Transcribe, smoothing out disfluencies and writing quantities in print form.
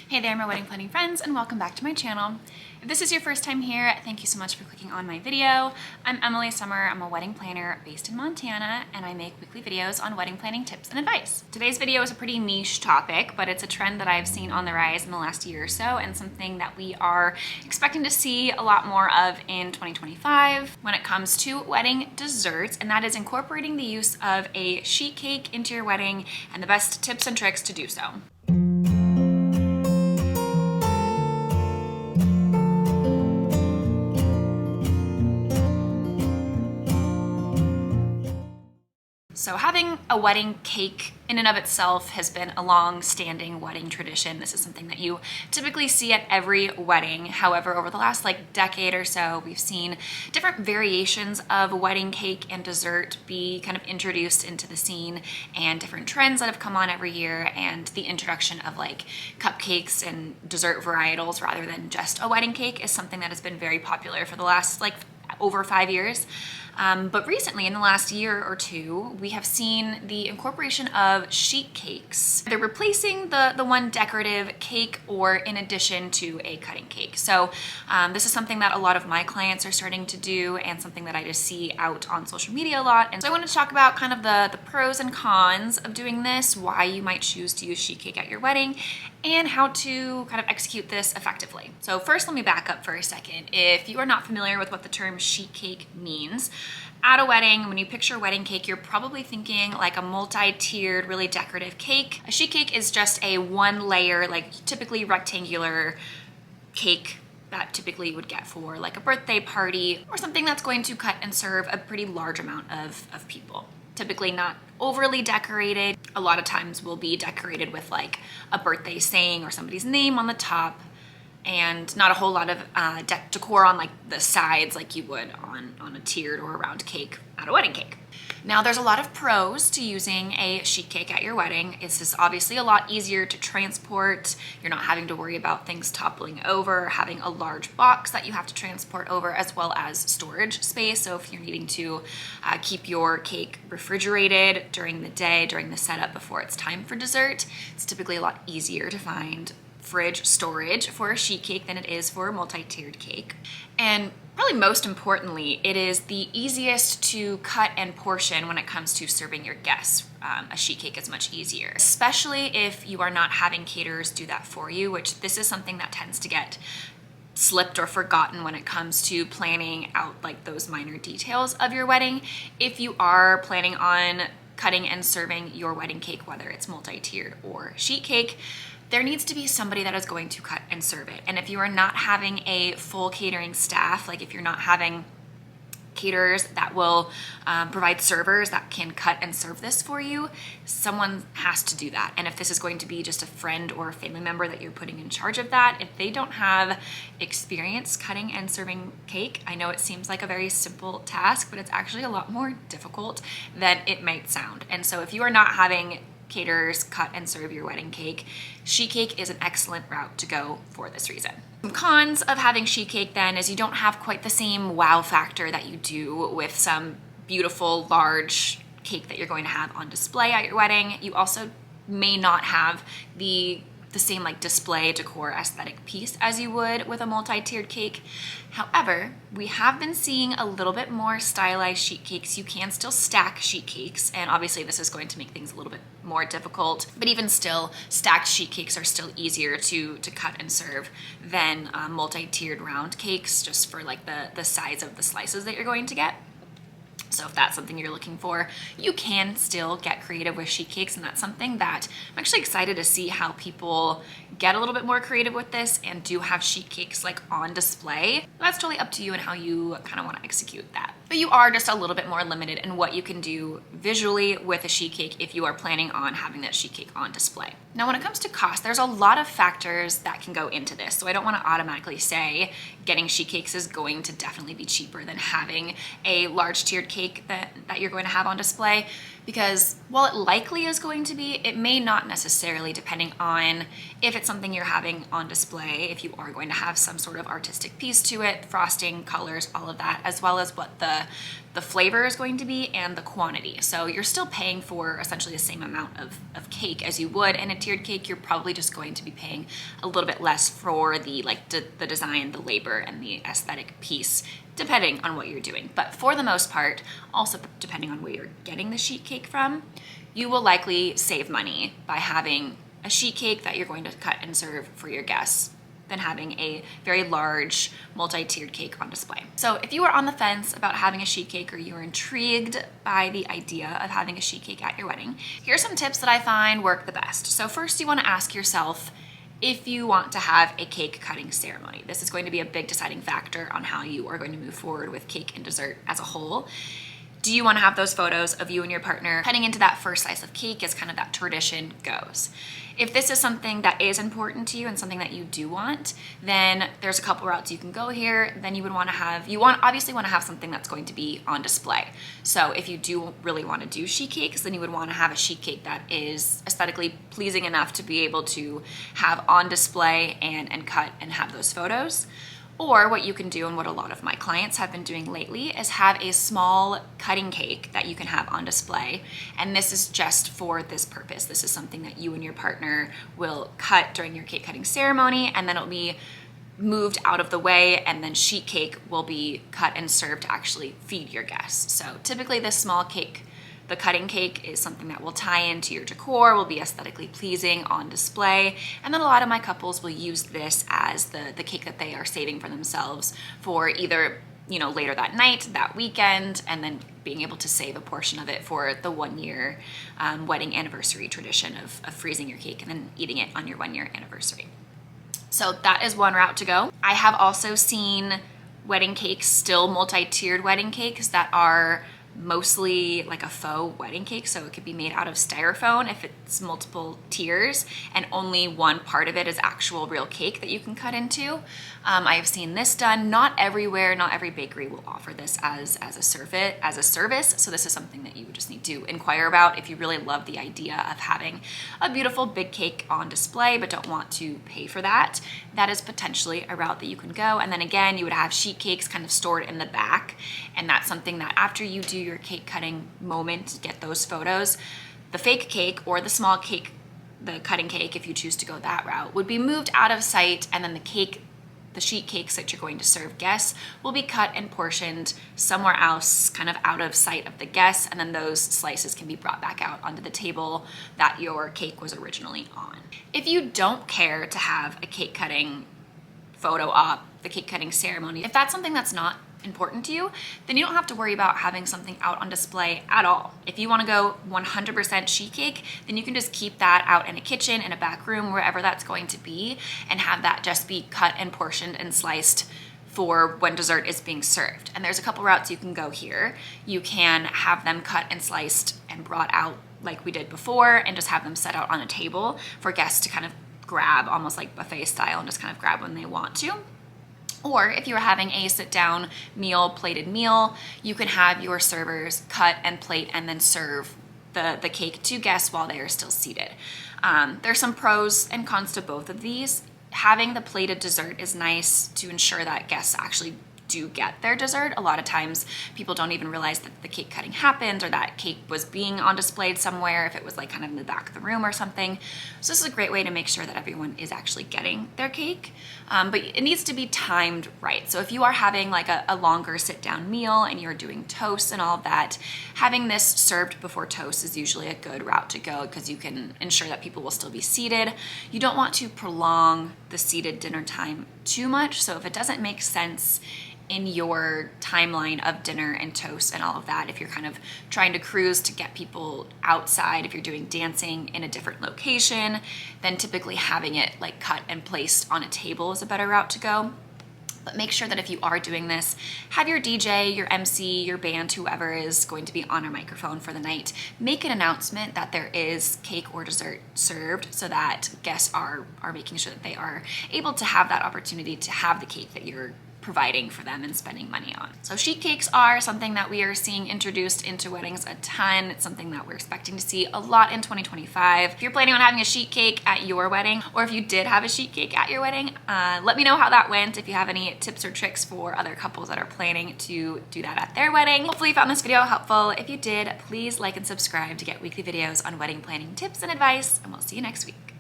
Hey there, my wedding planning friends, and welcome back to my channel. If this is your first time here, thank you so much for clicking on my video. I'm Emily Summer. I'm a wedding planner based in Montana, and I make weekly videos on wedding planning tips and advice. Today's video is a pretty niche topic, but it's a trend that I've seen on the rise in the last year or so, and something that we are expecting to see a lot more of in 2025 when it comes to wedding desserts, and that is incorporating the use of a sheet cake into your wedding and the best tips and tricks to do so. So having a wedding cake in and of itself has been a long-standing wedding tradition. This is something that you typically see at every wedding. However, over the last decade or so, we've seen different variations of wedding cake and dessert be kind of introduced into the scene, and different trends that have come on every year, and the introduction of cupcakes and dessert varietals rather than just a wedding cake is something that has been very popular for the last over 5 years. But recently, in the last year or two, we have seen the incorporation of sheet cakes. They're replacing the one decorative cake or in addition to a cutting cake. So this is something that a lot of my clients are starting to do, and something that I just see out on social media a lot. And so I wanted to talk about kind of the pros and cons of doing this, why you might choose to use sheet cake at your wedding, and how to kind of execute this effectively. So first, let me back up for a second. If you are not familiar with what the term sheet cake means, at a wedding, when you picture a wedding cake, you're probably thinking like a multi-tiered, really decorative cake. A sheet cake is just a one layer, typically rectangular cake that typically you would get for a birthday party or something that's going to cut and serve a pretty large amount of people. Typically not overly decorated. A lot of times will be decorated with a birthday saying or somebody's name on the top, and not a whole lot of decor on the sides like you would on a tiered or a round cake at a wedding cake. Now, there's a lot of pros to using a sheet cake at your wedding. It's just obviously a lot easier to transport. You're not having to worry about things toppling over, having a large box that you have to transport over, as well as storage space. So if you're needing to keep your cake refrigerated during the day, during the setup before it's time for dessert, it's typically a lot easier to find fridge storage for a sheet cake than it is for a multi-tiered cake. And probably most importantly, it is the easiest to cut and portion when it comes to serving your guests. A sheet cake is much easier, especially if you are not having caterers do that for you, which this is something that tends to get slipped or forgotten when it comes to planning out those minor details of your wedding. If you are planning on cutting and serving your wedding cake, whether it's multi-tiered or sheet cake, there needs to be somebody that is going to cut and serve it. And if you are not having a full catering staff, if you're not having caterers that will provide servers that can cut and serve this for you, someone has to do that. And if this is going to be just a friend or a family member that you're putting in charge of that, if they don't have experience cutting and serving cake, I know it seems like a very simple task, but it's actually a lot more difficult than it might sound. And so if you are not having caterers cut and serve your wedding cake, sheet cake is an excellent route to go for this reason. Some cons of having sheet cake then is you don't have quite the same wow factor that you do with some beautiful large cake that you're going to have on display at your wedding. You also may not have the same display decor aesthetic piece as you would with a multi-tiered cake. However, we have been seeing a little bit more stylized sheet cakes. You can still stack sheet cakes, and obviously this is going to make things a little bit more difficult, but even still, stacked sheet cakes are still easier to cut and serve than multi-tiered round cakes, just for the size of the slices that you're going to get. So if that's something you're looking for, you can still get creative with sheet cakes, and that's something that I'm actually excited to see how people get a little bit more creative with this and do have sheet cakes on display. That's totally up to you and how you kind of want to execute that. But you are just a little bit more limited in what you can do visually with a sheet cake if you are planning on having that sheet cake on display. Now, when it comes to cost, there's a lot of factors that can go into this. So I don't want to automatically say getting sheet cakes is going to definitely be cheaper than having a large tiered cake that you're going to have on display. because while it likely is going to be, it may not necessarily, depending on if it's something you're having on display, if you are going to have some sort of artistic piece to it, frosting, colors, all of that, as well as what the flavor is going to be and the quantity. So you're still paying for essentially the same amount of cake as you would in a tiered cake. You're probably just going to be paying a little bit less for the the design, the labor, and the aesthetic piece, depending on what you're doing. But for the most part, also depending on where you're getting the sheet cake from, you will likely save money by having a sheet cake that you're going to cut and serve for your guests than having a very large multi-tiered cake on display. So if you are on the fence about having a sheet cake, or you're intrigued by the idea of having a sheet cake at your wedding, here's some tips that I find work the best. So first, you want to ask yourself if you want to have a cake cutting ceremony. This is going to be a big deciding factor on how you are going to move forward with cake and dessert as a whole. Do you want to have those photos of you and your partner cutting into that first slice of cake as kind of that tradition goes? If this is something that is important to you and something that you do want, then there's a couple routes you can go here. Then you would want to have, obviously want to have something that's going to be on display. So if you do really want to do sheet cakes, then you would want to have a sheet cake that is aesthetically pleasing enough to be able to have on display and cut and have those photos. Or what you can do, and what a lot of my clients have been doing lately, is have a small cutting cake that you can have on display. And this is just for this purpose. This is something that you and your partner will cut during your cake cutting ceremony, and then it'll be moved out of the way, and then sheet cake will be cut and served to actually feed your guests. So typically this small cake, the cutting cake, is something that will tie into your decor, will be aesthetically pleasing on display. And then a lot of my couples will use this as the cake that they are saving for themselves for either, later that night, that weekend, and then being able to save a portion of it for the 1 year wedding anniversary tradition of freezing your cake and then eating it on your 1 year anniversary. So that is one route to go. I have also seen wedding cakes, still multi-tiered wedding cakes, that are mostly like a faux wedding cake. So it could be made out of styrofoam if it's multiple tiers and only one part of it is actual real cake that you can cut into. I have seen this done. Not everywhere, not every bakery will offer this as a service. So this is something that you would just need to inquire about if you really love the idea of having a beautiful big cake on display but don't want to pay for that. That is potentially a route that you can go. And then again, you would have sheet cakes kind of stored in the back, and that's something that after you do your cake cutting moment to get those photos, the fake cake or the small cake, the cutting cake, if you choose to go that route, would be moved out of sight, and then the sheet cakes that you're going to serve guests will be cut and portioned somewhere else, kind of out of sight of the guests, and then those slices can be brought back out onto the table that your cake was originally on. If you don't care to have a cake cutting photo op, the cake cutting ceremony, if that's something that's not important to you, then you don't have to worry about having something out on display at all. If you want to go 100% sheet cake, then you can just keep that out in a kitchen, in a back room, wherever that's going to be, and have that just be cut and portioned and sliced for when dessert is being served. And there's a couple routes you can go here. You can have them cut and sliced and brought out like we did before, and just have them set out on a table for guests to kind of grab, almost like buffet style, and just kind of grab when they want to. Or if you're having a sit-down meal, plated meal, you can have your servers cut and plate and then serve the cake to guests while they are still seated. There's some pros and cons to both of these. Having the plated dessert is nice to ensure that guests actually do get their dessert. A lot of times people don't even realize that the cake cutting happened, or that cake was being on display somewhere if it was like kind of in the back of the room or something. So this is a great way to make sure that everyone is actually getting their cake. But it needs to be timed right. So if you are having like a longer sit down meal and you're doing toast and all of that, having this served before toast is usually a good route to go, because you can ensure that people will still be seated. You don't want to prolong the seated dinner time too much. So if it doesn't make sense in your timeline of dinner and toast and all of that, if you're kind of trying to cruise to get people outside, if you're doing dancing in a different location, then typically having it like cut and placed on a table is a better route to go. But make sure that if you are doing this, have your DJ, your MC, your band, whoever is going to be on a microphone for the night, make an announcement that there is cake or dessert served, so that guests are making sure that they are able to have that opportunity to have the cake that you're providing for them and spending money on. So sheet cakes are something that we are seeing introduced into weddings a ton. It's something that we're expecting to see a lot in 2025. If you're planning on having a sheet cake at your wedding, or if you did have a sheet cake at your wedding, let me know how that went. If you have any tips or tricks for other couples that are planning to do that at their wedding. Hopefully you found this video helpful. If you did, please like and subscribe to get weekly videos on wedding planning tips and advice, and we'll see you next week.